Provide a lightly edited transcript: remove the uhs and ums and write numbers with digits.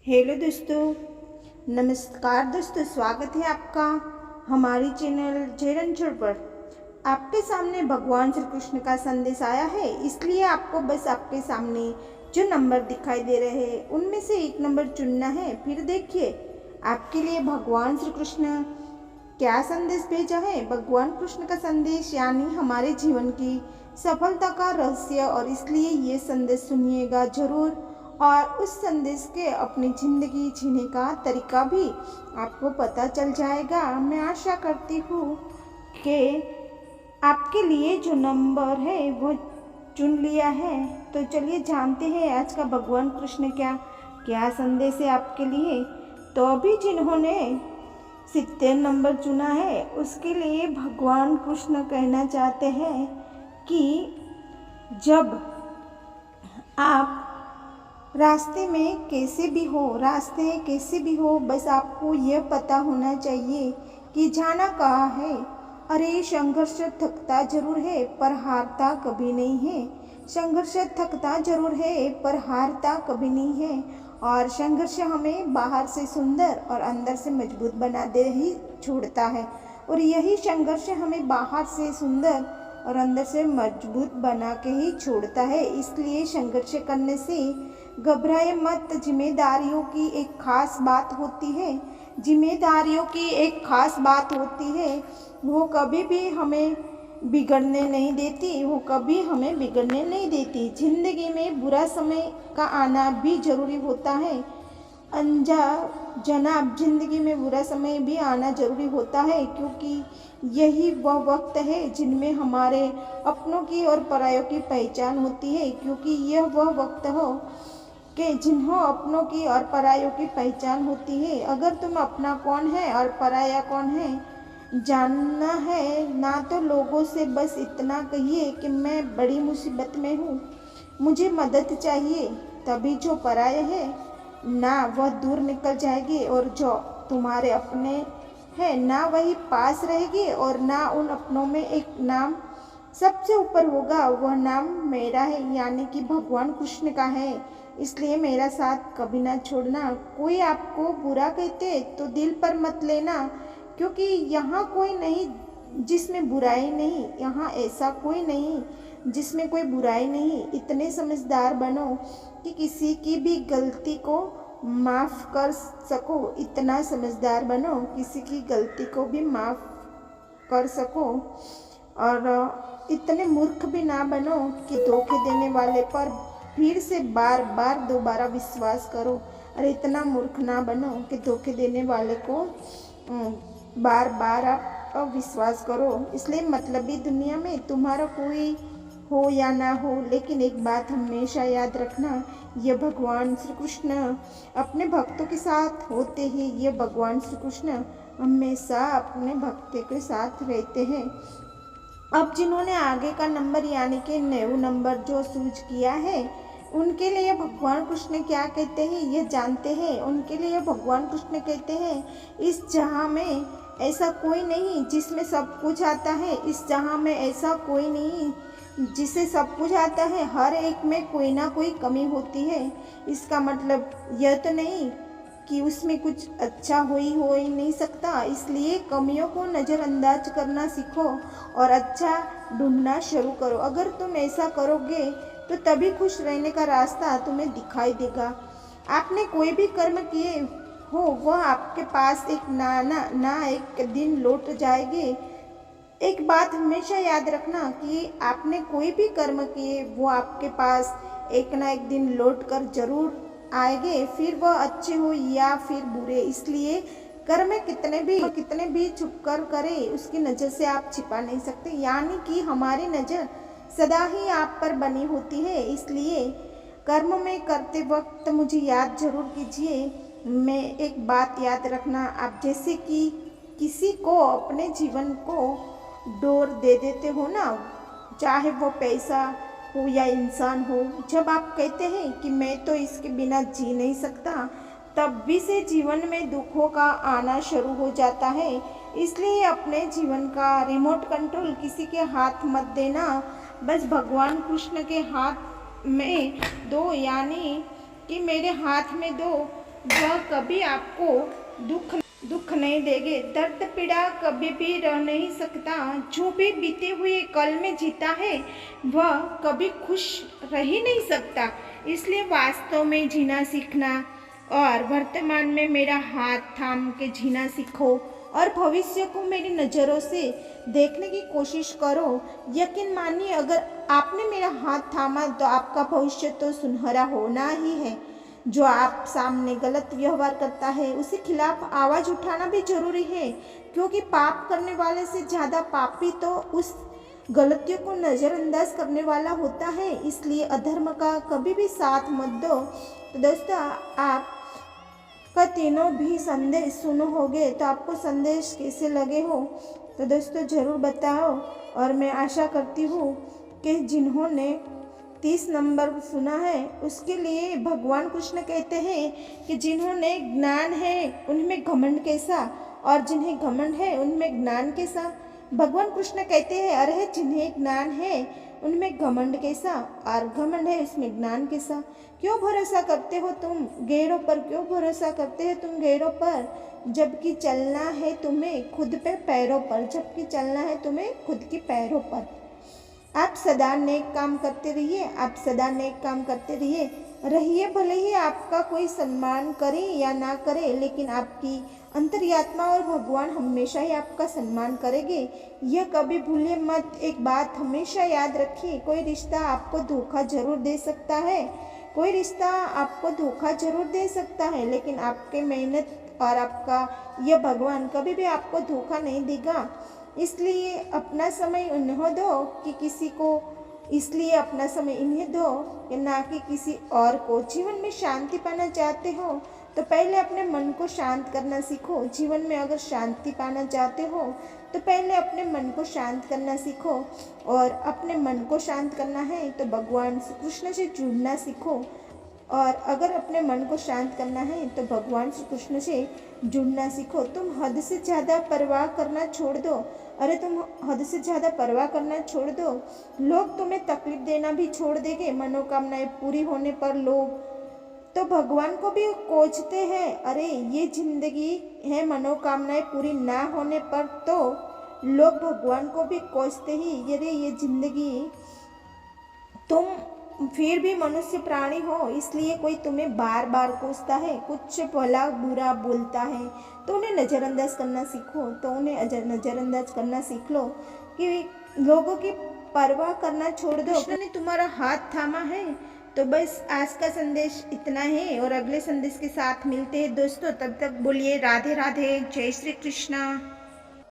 Hello दोस्तों, नमस्कार दोस्तों। स्वागत है आपका हमारी चैनल जयरंजोर पर। आपके सामने भगवान श्री कृष्ण का संदेश आया है, इसलिए आपको बस आपके सामने जो नंबर दिखाई दे रहे हैं उनमें से एक नंबर चुनना है। फिर देखिए आपके लिए भगवान श्री कृष्ण क्या संदेश भेजा है। भगवान कृष्ण का संदेश यानी हमारे जीवन की सफलता का रहस्य, और इसलिए ये संदेश सुनिएगा जरूर और उस संदेश के अपनी ज़िंदगी जीने का तरीका भी आपको पता चल जाएगा। मैं आशा करती हूँ कि आपके लिए जो नंबर है वो चुन लिया है। तो चलिए जानते हैं आज का भगवान कृष्ण क्या क्या संदेश है आपके लिए। तो अभी जिन्होंने 70 नंबर चुना है उसके लिए भगवान कृष्ण कहना चाहते हैं कि जब आप रास्ते कैसे भी हो, बस आपको यह पता होना चाहिए कि जाना कहाँ है। अरे संघर्ष थकता जरूर है पर हारता कभी नहीं है। संघर्ष थकता जरूर है पर हारता कभी नहीं है। और संघर्ष हमें बाहर से सुंदर और अंदर से मजबूत बना दे ही छोड़ता है, और यही संघर्ष हमें बाहर से सुंदर और अंदर से मजबूत बना के ही छोड़ता है। इसलिए संघर्ष करने से घबराए मत। जिम्मेदारियों की एक खास बात होती है, वो कभी भी हमें बिगड़ने नहीं देती। जिंदगी में बुरा समय का आना भी जरूरी होता है। जिंदगी में बुरा समय भी आना जरूरी होता है, क्योंकि यही वह वक्त है जिनमें हमारे अपनों की और परायों की पहचान होती है। अगर तुम अपना कौन है और पराया कौन है जानना है ना, तो लोगों से बस इतना कहिए कि मैं बड़ी मुसीबत में हूँ, मुझे मदद चाहिए। तभी जो पराया है ना वह दूर निकल जाएगी, और जो तुम्हारे अपने हैं ना वही पास रहेगी, और ना उन अपनों में एक नाम सबसे ऊपर होगा। वह नाम मेरा है, यानी कि भगवान कृष्ण का है। इसलिए मेरा साथ कभी ना छोड़ना। कोई आपको बुरा कहते तो दिल पर मत लेना, क्योंकि यहाँ कोई नहीं जिसमें बुराई नहीं, यहाँ ऐसा कोई नहीं जिसमें कोई बुराई नहीं। इतने समझदार बनो कि किसी की भी गलती को माफ़ कर सको। कर सको और इतने मूर्ख भी ना बनो कि धोखे देने वाले पर फिर से बार बार दोबारा विश्वास करो। अरे इतना मूर्ख ना बनो कि धोखे देने वाले को बार बार आप विश्वास करो। इसलिए मतलबी दुनिया में तुम्हारा कोई हो या ना हो, लेकिन एक बात हमेशा याद रखना, ये भगवान श्री कृष्ण अपने भक्तों के साथ होते हैं। ये भगवान श्री कृष्ण हमेशा अपने भक्तों के साथ रहते हैं। अब जिन्होंने आगे का नंबर यानी कि 9 नंबर जो चूज किया है, उनके लिए भगवान कृष्ण क्या कहते हैं ये जानते हैं। उनके लिए भगवान कृष्ण कहते हैं, इस जहां में ऐसा कोई नहीं जिसमें सब कुछ आता है। इस जहां में ऐसा कोई नहीं जिसे सब कुछ आता है। हर एक में कोई ना कोई कमी होती है। इसका मतलब यह तो नहीं कि उसमें कुछ अच्छा हो ही नहीं सकता। इसलिए कमियों को नज़रअंदाज करना सीखो और अच्छा ढूंढना शुरू करो। अगर तुम ऐसा करोगे तो तभी खुश रहने का रास्ता तुम्हें दिखाई देगा। आपने कोई भी कर्म किए हो वह आपके पास एक दिन लौट जाएंगे। एक बात हमेशा याद रखना कि आपने कोई भी कर्म किए वो आपके पास एक ना एक दिन लौट कर जरूर आएंगे, फिर वह अच्छे हो या फिर बुरे। इसलिए कर्म कितने भी छुप कर करे, उसकी नज़र से आप छिपा नहीं सकते। यानी कि हमारी नज़र सदा ही आप पर बनी होती है। इसलिए कर्म में करते वक्त मुझे याद जरूर कीजिए। मैं एक बात याद रखना, आप जैसे कि किसी को अपने जीवन को डोर दे देते हो ना, चाहे वो पैसा हो या इंसान हो। जब आप कहते हैं कि मैं तो इसके बिना जी नहीं सकता, तब भी से जीवन में दुखों का आना शुरू हो जाता है। इसलिए अपने जीवन का रिमोट कंट्रोल किसी के हाथ मत देना, बस भगवान कृष्ण के हाथ में दो, यानी कि मेरे हाथ में दो। वह कभी आपको दुख नहीं देंगे। दर्द पीड़ा कभी भी रह नहीं सकता। जो भी बीते हुए कल में जीता है वह कभी खुश रह ही नहीं सकता। इसलिए वास्तव में जीना सीखना और वर्तमान में मेरा हाथ थाम के जीना सीखो और भविष्य को मेरी नज़रों से देखने की कोशिश करो। यकीन मानिए, अगर आपने मेरा हाथ थामा तो आपका भविष्य तो सुनहरा होना ही है। जो आप सामने गलत व्यवहार करता है उसके खिलाफ आवाज़ उठाना भी जरूरी है, क्योंकि पाप करने वाले से ज़्यादा पापी तो उस गलतियों को नज़रअंदाज करने वाला होता है। इसलिए अधर्म का कभी भी साथ मत दो। तो दोस्तों, आप का तीनों भी संदेश सुनो होगे तो आपको संदेश कैसे लगे हो तो दोस्तों ज़रूर बताओ। और मैं आशा करती हूँ कि जिन्होंने 30 नंबर सुना है उसके लिए भगवान कृष्ण कहते हैं कि जिन्होंने ज्ञान है उनमें घमंड कैसा, और जिन्हें घमंड है उनमें ज्ञान कैसा। भगवान कृष्ण कहते हैं, अरे जिन्हें ज्ञान है उनमें घमंड कैसा, और घमंड है उसमें ज्ञान कैसा। क्यों भरोसा करते हो तुम गैरों पर, क्यों भरोसा करते हो तुम गैरों पर, जबकि चलना है तुम्हें खुद पे पैरों पर, जबकि चलना है तुम्हें खुद की पैरों पर। आप सदा नेक काम करते रहिए, आप सदा नेक काम करते रहिए। भले ही आपका कोई सम्मान करे या ना करे, लेकिन आपकी अंतर्यात्मा और भगवान हमेशा ही आपका सम्मान करेंगे। यह कभी भूलिए मत। एक बात हमेशा याद रखिए, कोई रिश्ता आपको धोखा जरूर दे सकता है, कोई रिश्ता आपको धोखा जरूर दे सकता है, लेकिन आपके मेहनत और आपका यह भगवान कभी भी आपको धोखा नहीं देगा। इसलिए अपना समय उन्हें दो कि किसी को, इसलिए अपना समय इन्हें दो कि ना कि किसी और को। जीवन में शांति पाना चाहते हो तो पहले अपने मन को शांत करना सीखो। जीवन में अगर शांति पाना चाहते हो तो पहले अपने मन को शांत करना सीखो, और अपने मन को शांत करना है तो भगवान श्री कृष्ण से जुड़ना सीखो। और अगर अपने मन को शांत करना है तो भगवान श्री कृष्ण से जुड़ना सीखो। तुम हद से ज़्यादा परवाह करना छोड़ दो। अरे तुम हद से ज़्यादा परवाह करना छोड़ दो, लोग तुम्हें तकलीफ देना भी छोड़ देंगे। मनोकामनाएं पूरी होने पर लोग तो भगवान को भी कोसते हैं। अरे ये जिंदगी है, मनोकामनाएं पूरी ना होने पर तो लोग भगवान को भी कोसते ही। अरे ये जिंदगी, तुम फिर भी मनुष्य प्राणी हो, इसलिए कोई तुम्हें बार बार कोसता है, कुछ भला बुरा बोलता है तो उन्हें नज़रअंदाज करना सीखो। तो उन्हें नज़रअंदाज करना सीख लो कि लोगों की परवाह करना छोड़ दो। कृष्ण ने तुम्हारा हाथ थामा है। तो बस आज का संदेश इतना है, और अगले संदेश के साथ मिलते हैं दोस्तों। तब तक बोलिए राधे राधे, जय श्री कृष्णा।